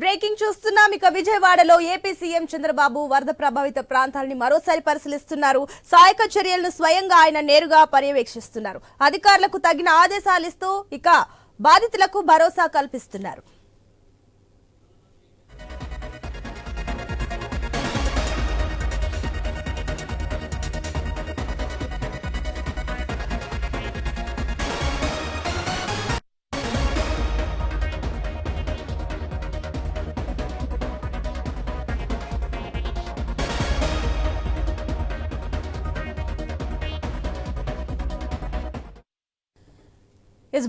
Breaking చూస్తున్నాం. ఇక విజయవాడలో ఏపీ సీఎం చంద్రబాబు వరద ప్రభావిత ప్రాంతాలని మరోసారి పరిశీలిస్తున్నారు. సహాయక చర్యలను స్వయంగా ఆయన నేరుగా పర్యవేక్షిస్తున్నారు. అధికారులకు తగిన ఆదేశాలు ఇస్తూ ఇక బాధితులకు భరోసా కల్పిస్తున్నారు.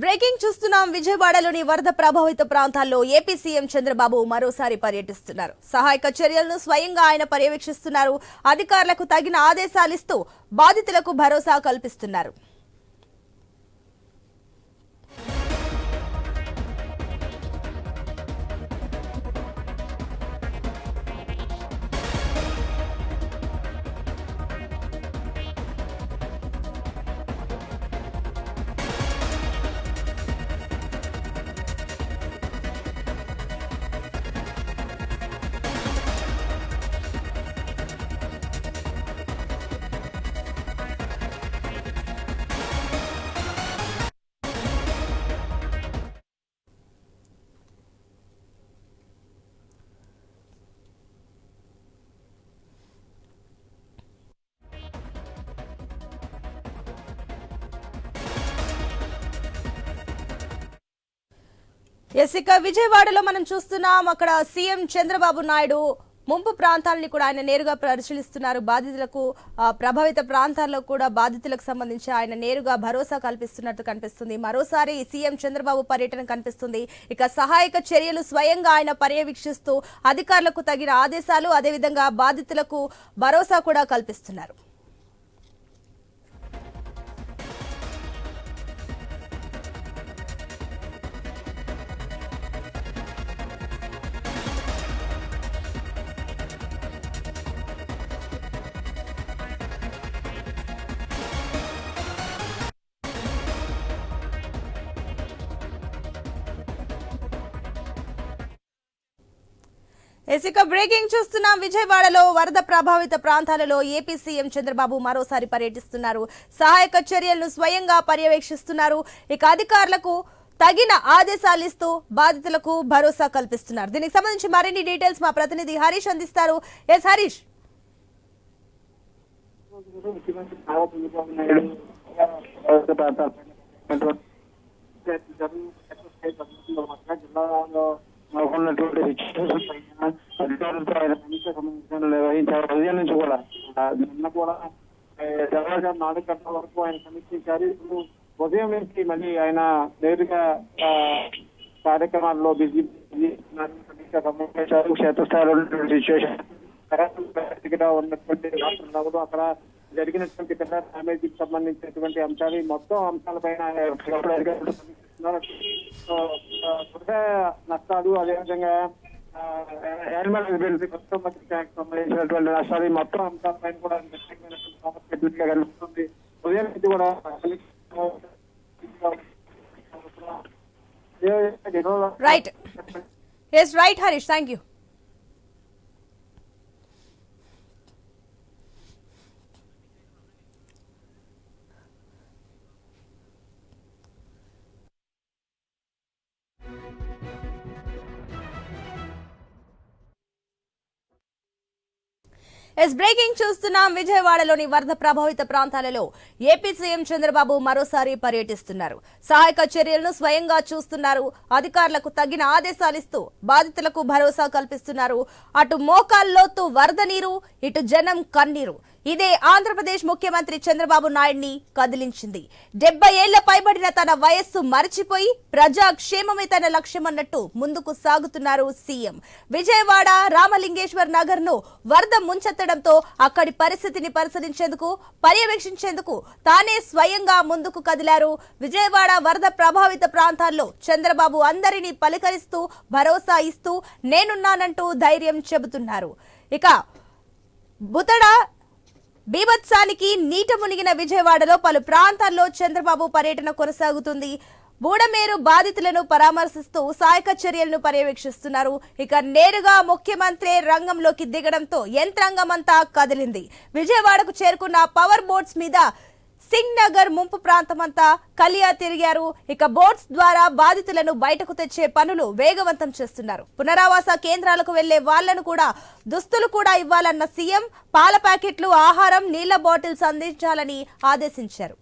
బ్రేకింగ్ చూస్తున్నాం. విజయవాడలోని వరద ప్రభావిత ప్రాంతాల్లో ఏపీ సీఎం చంద్రబాబు మరోసారి పర్యటిస్తున్నారు. సహాయక చర్యలను స్వయంగా ఆయన పర్యవేక్షిస్తున్నారు. అధికారులకు తగిన ఆదేశాలు ఇస్తూ బాధితులకు భరోసా కల్పిస్తున్నారు. ఇక విజయవాడలో మనం చూస్తున్నాం. అక్కడ సీఎం చంద్రబాబు నాయుడు ముంపు ప్రాంతాలని కూడా ఆయన నేరుగా పరిశీలిస్తున్నారు. బాధితులకు ప్రభావిత ప్రాంతాల్లో కూడా బాధితులకు సంబంధించి ఆయన నేరుగా భరోసా కల్పిస్తున్నట్టు కనిపిస్తుంది. మరోసారి సీఎం చంద్రబాబు పర్యటన కనిపిస్తుంది. ఇక సహాయక చర్యలు స్వయంగా ఆయన పర్యవేక్షిస్తూ అధికారులకు తగిన ఆదేశాలు, అదేవిధంగా బాధితులకు భరోసా కూడా కల్పిస్తున్నారు. ఇక బ్రేకింగ్ చూస్తున్నాం. విజయవాడలో వరద ప్రభావిత ప్రాంతాలలో ఏపీ సీఎం చంద్రబాబు మరోసారి పర్యటిస్తున్నారు. సహాయక చర్యలను స్వయంగా పర్యవేక్షిస్తున్నారు. ఇక అధికారులకు తగిన ఆదేశాలు ఇస్తూ బాధితులకు భరోసా కల్పిస్తున్నారు. దీనికి సంబంధించి మరిన్ని డీటెయిల్స్ మా ప్రతినిధి హరీష్ అందిస్తారు. ఎస్ హరీష్. ఉన్నటువంటి అధికారులతో ఆయన సమీక్ష సమావేశాలు నిర్వహించారు. ఉదయం నుంచి కూడా నిన్న కూడా తెల్లవారుజాము 4 గంటల వరకు ఆయన సమీక్షించారు. ఇప్పుడు ఉదయం నుంచి మళ్ళీ ఆయన నేరుగా కార్యక్రమాల్లో బిజీ సమీక్ష సమావేశాలు, క్షేత్రస్థాయిలో సిచ్యువేషన్ ఉన్నటువంటి రాష్ట్రంలో అక్కడ జరిగినటువంటి పెద్ద డ్యామేజ్ సంబంధించినటువంటి అంశాలు, మొత్తం అంశాలపైన వృధ నష్టాలు, అదేవిధంగా యానిమల్ హెల్త్ మొత్తం సంబంధించినటువంటి నష్టాలు, మొత్తం అంశాలపైన కూడా కనిపిస్తుంది. ఉదయం నుంచి కూడా right Harish, thank you. Breaking చూస్తున్నాం. విజయవాడలోని వరద ప్రభావిత ప్రాంతాలలో ఏపీ సీఎం చంద్రబాబు మరోసారి పర్యటిస్తున్నారు. సహాయక చర్యలను స్వయంగా చూస్తున్నారు. అధికారులకు తగిన ఆదేశాలు ఇస్తూ బాధితులకు భరోసా కల్పిస్తున్నారు. అటు మోకాల్లోతు వరద నీరు, ఇటు జనం కన్నీరు. ఇదే ఆంధ్రప్రదేశ్ ముఖ్యమంత్రి చంద్రబాబు నాయుడిని కదిలించింది. 70 ఏళ్ల పైబడిన తన వయస్సు మరిచిపోయి ప్రజాక్షేమమే తన లక్ష్యమన్నట్టు ముందుకు సాగుతున్నారు సీఎం. విజయవాడ రామలింగేశ్వర్ నగర్ ను వరద ముంచెత్తడంతో అక్కడి పరిస్థితిని పరిశీలించేందుకు, పర్యవేక్షించేందుకు తానే స్వయంగా ముందుకు కదిలారు. విజయవాడ వరద ప్రభావిత ప్రాంతాల్లో చంద్రబాబు అందరినీ పలకరిస్తూ భరోసా ఇస్తూ నేనున్నానంటూ ధైర్యం చెబుతున్నారు. ఇక బుతడ బీభత్సానికి నీట మునిగిన విజయవాడలో పలు ప్రాంతాల్లో చంద్రబాబు పర్యటన కొనసాగుతుంది. బూడమేరు బాధితులను పరామర్శిస్తూ సహాయక చర్యలను పర్యవేక్షిస్తున్నారు. ఇక నేరుగా ముఖ్యమంత్రి రంగంలోకి దిగడంతో యంత్రాంగమంతా కదిలింది. విజయవాడకు చేరుకున్న పవర్ బోట్స్ మీద సింగ్ నగర్ ముంపు ప్రాంతమంతా కలియా తిరిగారు. ఇక బోట్స్ ద్వారా బాధితులను బయటకు తెచ్చే పనులు వేగవంతం చేస్తున్నారు. పునరావాస కేంద్రాలకు వెళ్లే వాళ్లను కూడా దుస్తులు కూడా ఇవ్వాలన్న సీఎం పాల ప్యాకెట్లు, ఆహారం, నీళ్ల బాటిల్స్ అందించాలని ఆదేశించారు.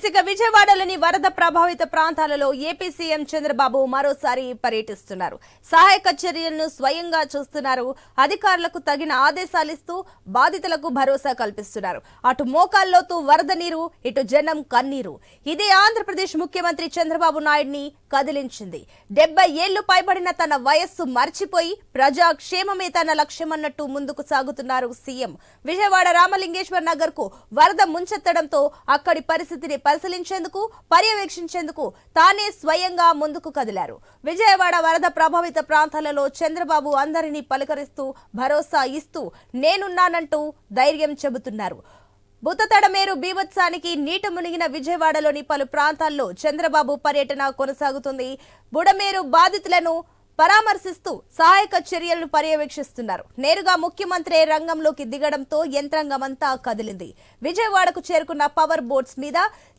ఇక విజయవాడలోని వరద ప్రభావిత ప్రాంతాలలో ఏపీ సీఎం చంద్రబాబు మరోసారి పర్యటిస్తున్నారు. సహాయక చర్యలను స్వయంగా చూస్తున్నారు. అధికారులకు తగిన ఆదేశాలిస్తూ బాధితులకు భరోసా కల్పిస్తున్నారు. అటు మోకాల్లోతు వరద నీరు, ఇటు జనం కన్నీరు. ఇదే ఆంధ్రప్రదేశ్ ముఖ్యమంత్రి చంద్రబాబు నాయుడిని కదిలించింది. 70 ఏళ్లు పైబడిన తన వయస్సు మర్చిపోయి ప్రజాక్షేమమే తన లక్ష్యమన్నట్టు ముందుకు సాగుతున్నారు సీఎం. విజయవాడ రామలింగేశ్వర్ నగర్ కు వరద ముంచెత్తడంతో అక్కడి పరిస్థితిని పరిశీలించేందుకు, పర్యవేక్షించేందుకు తానే స్వయంగా ముందుకు కదిలారు. విజయవాడ వరద ప్రభావిత ప్రాంతాలలో చంద్రబాబు అందరినీ పలకరిస్తూ భరోసా ఇస్తూ నేనున్నానంటూ ధైర్యం చెబుతున్నారు. బుత్తతడమేరు బీభత్సానికి నీట మునిగిన విజయవాడలోని పలు ప్రాంతాల్లో చంద్రబాబు పర్యటన కొనసాగుతుంది. బుడమేరు బాధితులను పరామర్శిస్తూ సహాయక చర్యలను పర్యవేక్షిస్తున్నారు. నేరుగా ముఖ్యమంత్రి రంగంలోకి దిగడంతో యంత్రాంగమంతా కదిలింది. విజయవాడకు చేరుకున్న పవర్ బోట్స్ మీద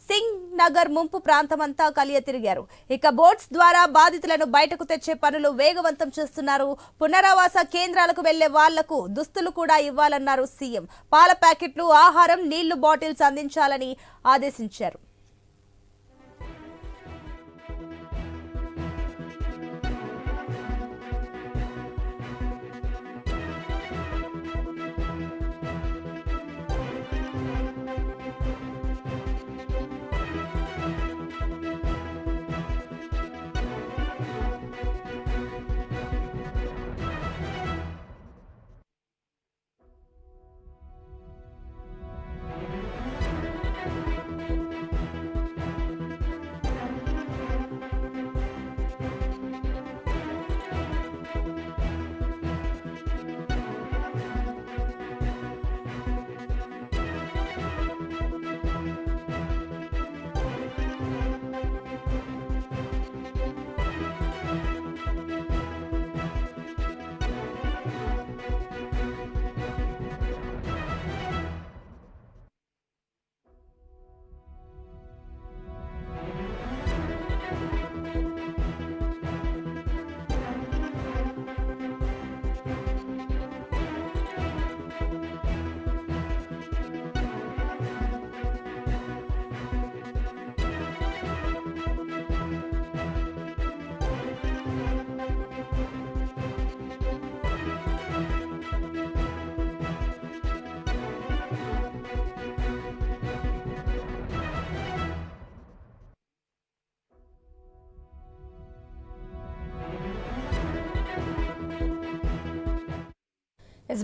సింగ్ నగర్ ముంపు ప్రాంతమంతా కలియ తిరిగారు. ఇక బోట్స్ ద్వారా బాధితులను బయటకు తెచ్చే పనులు వేగవంతం చేస్తున్నారు. పునరావాస కేంద్రాలకు వెళ్లే వాళ్లకు దుస్తులు కూడా ఇవ్వాలన్నారు సీఎం. పాల ప్యాకెట్లు, ఆహారం, నీళ్లు బాటిల్స్ అందించాలని ఆదేశించారు.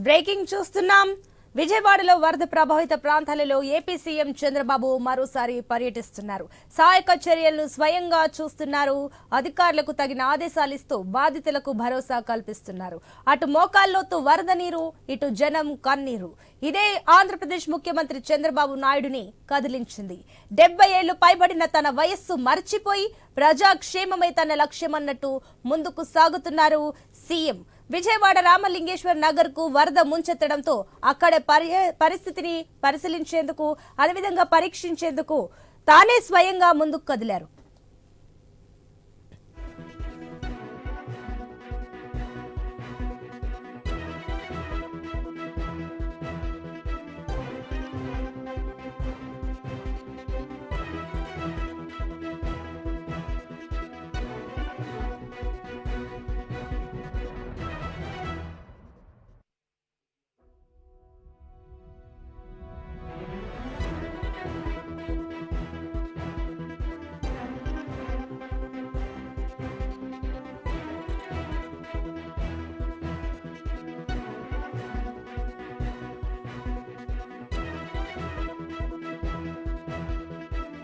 బ్రేకింగ్ చూస్తున్నాం. విజయవాడలో వరద ప్రభావిత ప్రాంతాలలో ఏపీ సీఎం చంద్రబాబు మరోసారి పర్యటిస్తున్నారు. సహాయక చర్యలను స్వయంగా చూస్తున్నారు. అధికారులకు తగిన ఆదేశాలు ఇస్తూ బాధితులకు భరోసా కల్పిస్తున్నారు. అటు మోకాల్లోతు వరద నీరు, ఇటు జనం కన్నీరు. ఇదే ఆంధ్రప్రదేశ్ ముఖ్యమంత్రి చంద్రబాబు నాయుడుని కదిలించింది. 70 ఏళ్లు పైబడిన తన వయస్సు మర్చిపోయి ప్రజాక్షేమమే తన లక్ష్యమన్నట్టు ముందుకు సాగుతున్నారు సీఎం. విజయవాడ రామలింగేశ్వర్ నగర్ కు వరద ముంచెత్తడంతో అక్కడ పరిస్థితిని పరిశీలించేందుకు, అదేవిధంగా పరీక్షించేందుకు తానే స్వయంగా ముందుకు కదిలారు.